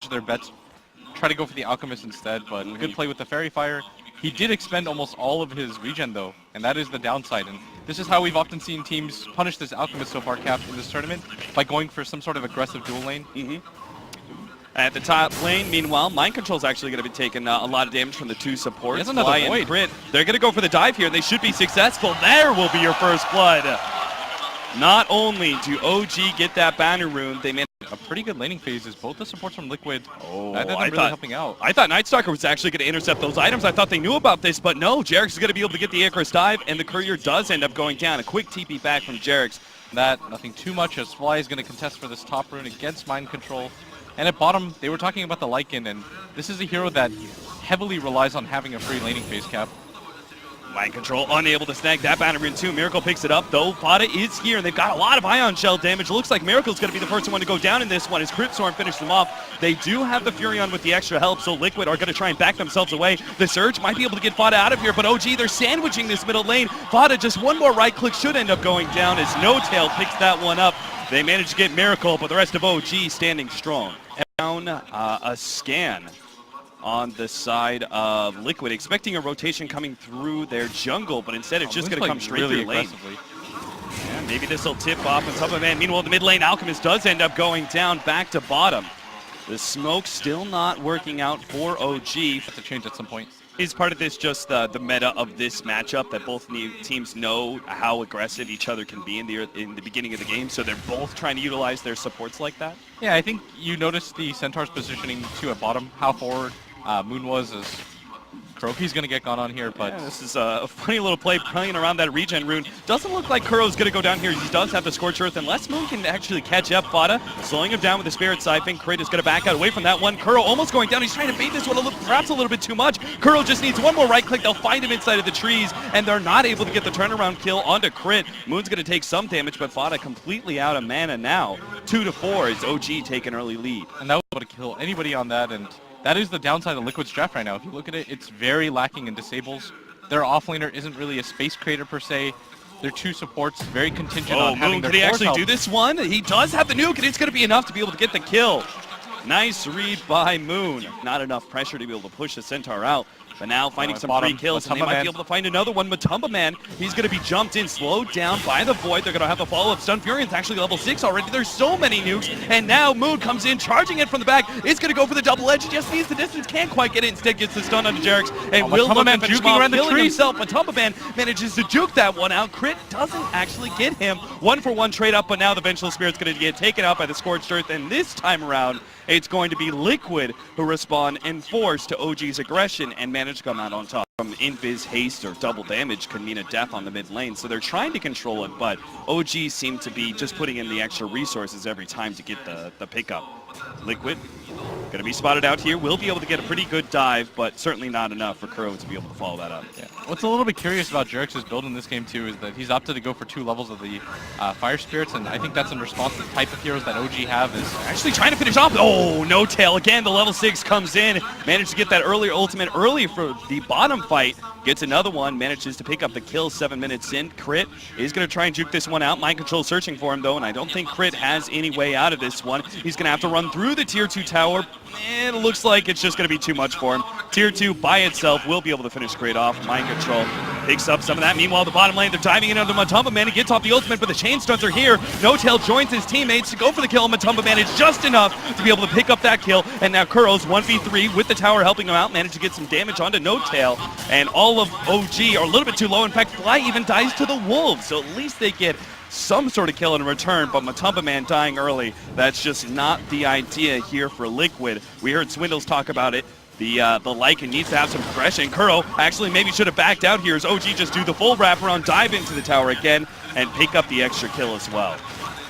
their bets, try to go for the Alchemist instead, but good play with the Fairy Fire. He did expend almost all of his regen though, and that is the downside. And this is how we've often seen teams punish this Alchemist so far, Cap, in this tournament, by going for some sort of aggressive dual lane. At the top lane, meanwhile, Mind Control's actually going to be taking a lot of damage from the two supports. He has another Void. Crit. They're going to go for the dive here, and they should be successful. There will be your first blood. Not only do OG get that banner rune, they managed a pretty good laning phase as both the supports from Liquid. I thought really helping out. I thought Nightstalker was actually going to intercept those items. I thought they knew about this, but no. Jerix is going to be able to get the Icarus dive, and the Courier does end up going down. A quick TP back from Jerix. That, nothing too much, as Fly is going to contest for this top rune against Mind Control. And at bottom, they were talking about the Lycan, and this is a hero that heavily relies on having a free laning phase, Cap. Mind Control unable to snag that banner rune too. Miracle picks it up though. Fada is here, and they've got a lot of Ion Shell damage. It looks like Miracle's going to be the first one to go down in this one as Crypt Storm finished them off. They do have the Furion with the extra help, so Liquid are going to try and back themselves away. The Surge might be able to get Fada out of here, but OG, they're sandwiching this middle lane. Fada, just one more right click should end up going down as No Tail picks that one up. They managed to get Miracle, but the rest of OG standing strong. Down a scan on the side of Liquid, expecting a rotation coming through their jungle, but instead it's just going to come straight really through lane. Yeah, maybe this will tip off Matumba Man. Meanwhile, the mid lane Alchemist does end up going down back to bottom. The smoke still not working out for OG. Have to change at some point. Is part of this just the meta of this matchup, that both teams know how aggressive each other can be in the beginning of the game, so they're both trying to utilize their supports like that? Yeah, I think you noticed the Centaur's positioning too at bottom, how forward Moon was, as Kuroki's going to get gone on here, but... Yeah, this is a funny little play playing around that regen rune. Doesn't look like Kuro's going to go down here. He does have the Scorched Earth, unless Moon can actually catch up. Fada slowing him down with the Spirit Siphon. Crit is going to back out away from that one. Kuro almost going down. He's trying to bait this one perhaps a little bit too much. Kuro just needs one more right click. They'll find him inside of the trees, and they're not able to get the turnaround kill onto Crit. Moon's going to take some damage, but Fada completely out of mana now. 2-4 is OG taking early lead. And that was able to kill anybody on that, and that is the downside of Liquid's draft right now. If you look at it, it's very lacking in disables. Their offlaner isn't really a space creator per se. Their two supports very contingent on having Moon, their could he actually help. do this one? He does have the nuke, and it's going to be enough to be able to get the kill. Nice read by Moon. Not enough pressure to be able to push the Centaur out. But now finding some free kills, and they might be able to find another one. Matumba Man, he's going to be jumped in, slowed down by the Void. They're going to have the follow-up stun. Furion's actually level 6 already. There's so many nukes, and now Moon comes in, charging it from the back. It's going to go for the double edge. He just needs the distance, can't quite get it. Instead gets the stun onto Jerix, and will look to finish him off, killing himself. Matumba Man manages to juke that one out. Crit doesn't actually get him. 1-for-1 trade up, but now the Vengeful Spirit's going to get taken out by the Scorched Earth, and this time around, it's going to be Liquid who respond in force to OG's aggression and manage to come out on top. From invis, haste, or double damage could mean a death on the mid lane, so they're trying to control it, but OG seem to be just putting in the extra resources every time to get the pickup. Liquid going to be spotted out here, will be able to get a pretty good dive, but certainly not enough for Kuro to be able to follow that up. Yeah. What's a little bit curious about Jerix's build in this game too is that he's opted to go for 2 levels of the Fire Spirits, and I think that's in response to the type of heroes that OG have. Is actually trying to finish off. Oh, No Tail again. The level 6 comes in, managed to get that earlier ultimate early for the bottom fight. Gets another one, manages to pick up the kill 7 minutes in. Crit is going to try and juke this one out. Mind Control searching for him though, and I don't think Crit has any way out of this one. He's going to have to run through the tier 2 tower, and it looks like it's just going to be too much for him. Tier 2 by itself will be able to finish Crit off. Mind Control picks up some of that. Meanwhile, the bottom lane, they're diving in under Matumba Man. He gets off the ultimate, but the chain stuns are here. No Tail joins his teammates to go for the kill. Matumba Man is just enough to be able to pick up that kill, and now Kuro's 1v3 with the tower helping him out, managed to get some damage onto No Tail, and all of OG are a little bit too low. In fact, Fly even dies to the Wolves, so at least they get some sort of kill in return, but Matumba Man dying early, that's just not the idea here for Liquid. We heard Swindles talk about it. The Lycan needs to have some progression. Kuro actually maybe should have backed out here as OG just do the full wraparound, dive into the tower again, and pick up the extra kill as well.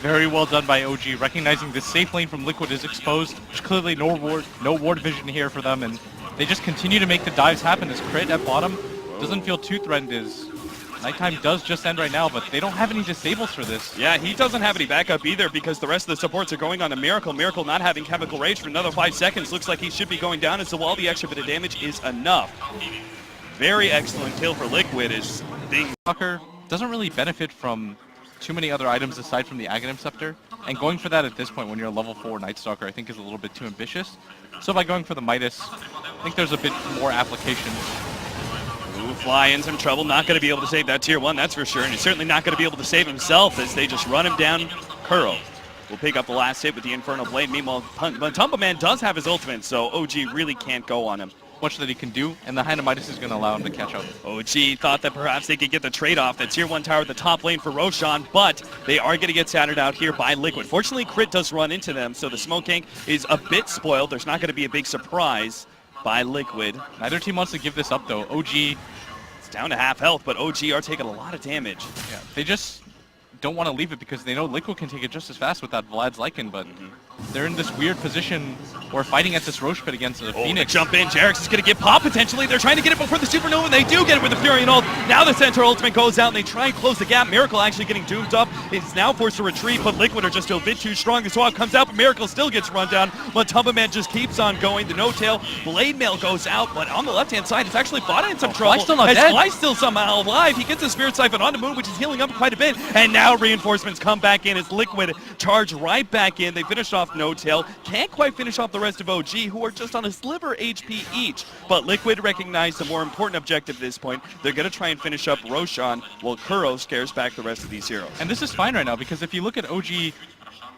very well done by OG, recognizing the safe lane from Liquid is exposed. There's clearly no ward vision here for them, and they just continue to make the dives happen. As Crit at bottom doesn't feel too threatened as nighttime does just end right now, but they don't have any disables for this. Yeah, he doesn't have any backup either because the rest of the supports are going on to Miracle. Miracle not having Chemical Rage for another 5 seconds. Looks like he should be going down, and so all the extra bit of damage is enough. Very excellent kill for Liquid as things... Tucker doesn't really benefit from too many other items aside from the Aghanim Scepter. and going for that at this point when you're a level 4 Night Stalker I think is a little bit too ambitious. So by going for the Midas, I think there's a bit more application. Ooh, Fly in some trouble, not going to be able to save that tier 1, that's for sure, and he's certainly not going to be able to save himself as they just run him down. Kuro will pick up the last hit with the Infernal Blade. Meanwhile, Matumba Man does have his ultimate, so OG really can't go on him. Much that he can do, and the Hand of Midas is going to allow him to catch up. OG thought that perhaps they could get the trade-off, the tier 1 tower at the top lane for Roshan, but they are going to get scattered out here by Liquid. Fortunately, Crit does run into them, so the Smoke King is a bit spoiled. There's not going to be a big surprise by Liquid. Neither team wants to give this up, though. OG, it's down to half health, but OG are taking a lot of damage. Yeah, they just don't want to leave it because they know Liquid can take it just as fast without Vlad's Lycan, but they're in this weird position where fighting at this Roche pit against the Phoenix. Jump in, Jarex is going to get popped potentially. They're trying to get it before the Supernova, and they do get it with the Fury and ult. Now the Centaur ultimate goes out, and they try and close the gap. Miracle actually getting doomed up. It's now forced to retreat, but Liquid are just a bit too strong. The swap comes out, but Miracle still gets run down. Matumba Man just keeps on going. The no-tail Blade Mail goes out, but on the left-hand side, it's actually Fada in some trouble. Fly's still not dead. Fly's still somehow alive. He gets a Spirit Siphon on the Moon, which is healing up quite a bit, and now reinforcements come back in as Liquid charge right back in. They finished off No-Tail. Can't quite finish off the rest of OG, who are just on a sliver HP each. But Liquid recognize the more important objective at this point. They're going to try and finish up Roshan while Kuro scares back the rest of these heroes. And this is fine right now because if you look at OG,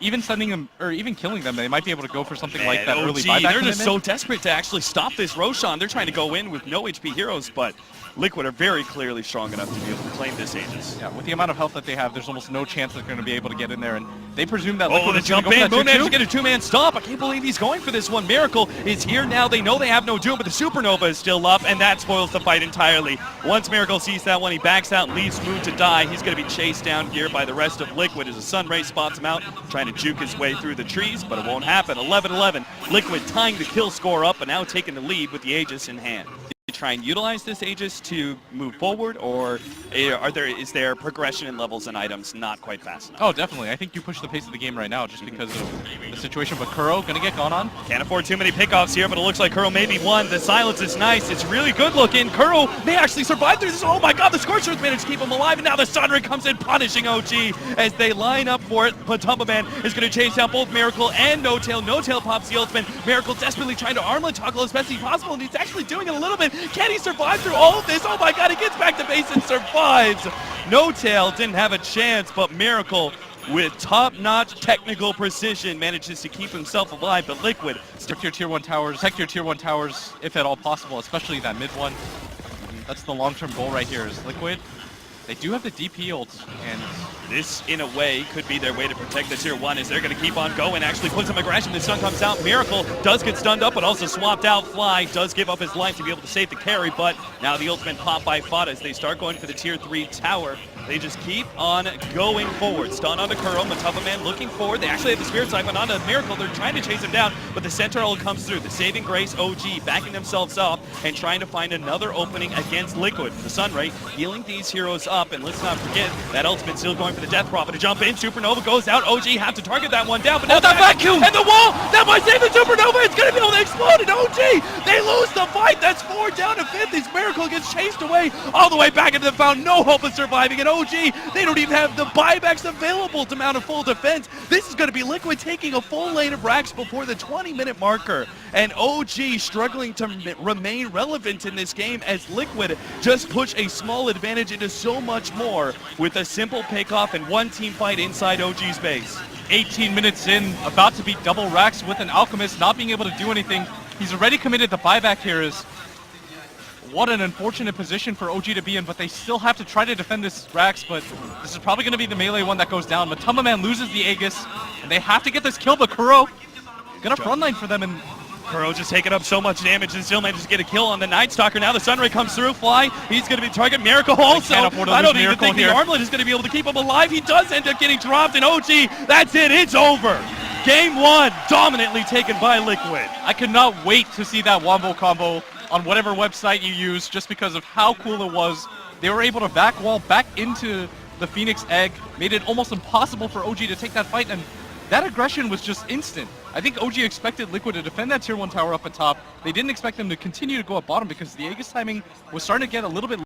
even sending them, or even killing them, they might be able to go for something like that early buyback. They're just so desperate to actually stop this Roshan. They're trying to go in with no HP heroes, but Liquid are very clearly strong enough to be able to claim this Aegis. Yeah, with the amount of health that they have, there's almost no chance they're going to be able to get in there, and they presume that Liquid the is going jump to go in. for Moon that managed to get a two-man stop. I can't believe he's going for this one. Miracle is here now. They know they have no Doom, but the Supernova is still up, and that spoils the fight entirely. Once Miracle sees that one, he backs out and leaves Moon to die. He's going to be chased down here by the rest of Liquid as the Sunray spots him out, trying to juke his way through the trees, but it won't happen. 11-11. Liquid tying the kill score up, but now taking the lead with the Aegis in hand. Try and utilize this Aegis to move forward, or is there progression in levels and items not quite fast enough? Oh, definitely. I think you push the pace of the game right now just because of the situation. But Kuro gonna get gone on. Can't afford too many pickoffs here, but it looks like Kuro maybe won. The silence is nice. It's really good looking. Kuro may actually survive through this. Oh my god, the Scorchers managed to keep him alive, and now the Sunray comes in punishing OG as they line up for it. Matumba Man is going to chase down both Miracle and No-Tail. No-Tail pops the ultimate. Miracle desperately trying to armlet toggle as best as possible, and he's actually doing it a little bit. Can he survive through all of this? Oh my god, he gets back to base and survives. No-Tail didn't have a chance, but Miracle, with top-notch technical precision, manages to keep himself alive, but Liquid Stick your tier 1 towers, protect your tier 1 towers if at all possible, especially that mid one. That's the long-term goal right here is Liquid. They do have the DP ult, and this, in a way, could be their way to protect the tier 1 as they're going to keep on going. Actually put some aggression. The stun comes out. Miracle does get stunned up, but also swapped out. Fly does give up his life to be able to save the carry, but now the ultimate pop by Fada as they start going for the tier 3 tower. They just keep on going forward. Stun onto Kuro. Matumba Man looking forward. They actually have the Spirit Siphon onto Miracle. They're trying to chase him down, but the Sentinel comes through. The Saving Grace OG backing themselves up and trying to find another opening against Liquid. The Sunray healing these heroes up, and let's not forget that ultimate still going for the Death Prophet to jump in. Supernova goes out. OG have to target that one down, but now that vacuum and the wall that might save the Supernova. It's going to be able to explode, and OG, they lose the fight. That's 4 down to 5th. This Miracle gets chased away all the way back into the fountain. No hope of surviving, and OG, they don't even have the buybacks available to mount a full defense. This is going to be Liquid taking a full lane of racks before the 20-minute marker, and OG struggling to remain relevant in this game as Liquid just push a small advantage into so much more with a simple pickoff and one team fight inside OG's base. 18 minutes in, about to be double racks with an Alchemist not being able to do anything. He's already committed the buyback here. Is what an unfortunate position for OG to be in, but they still have to try to defend this racks, but this is probably going to be the melee one that goes down. Matumba Man loses the Aegis, and they have to get this kill, but Kuro gonna frontline for them, and Kuro just taking up so much damage and still manages to get a kill on the Night Stalker. Now the Sunray comes through. Fly, he's going to be target. Miracle also. I don't even think the Armlet is going to be able to keep him alive. He does end up getting dropped, and OG, that's it. It's over. Game 1 dominantly taken by Liquid. I could not wait to see that Wombo combo on whatever website you use just because of how cool it was. They were able to back wall back into the Phoenix Egg, made it almost impossible for OG to take that fight, and that aggression was just instant. I think OG expected Liquid to defend that tier 1 tower up at top. They didn't expect them to continue to go up bottom because the Aegis timing was starting to get a little bit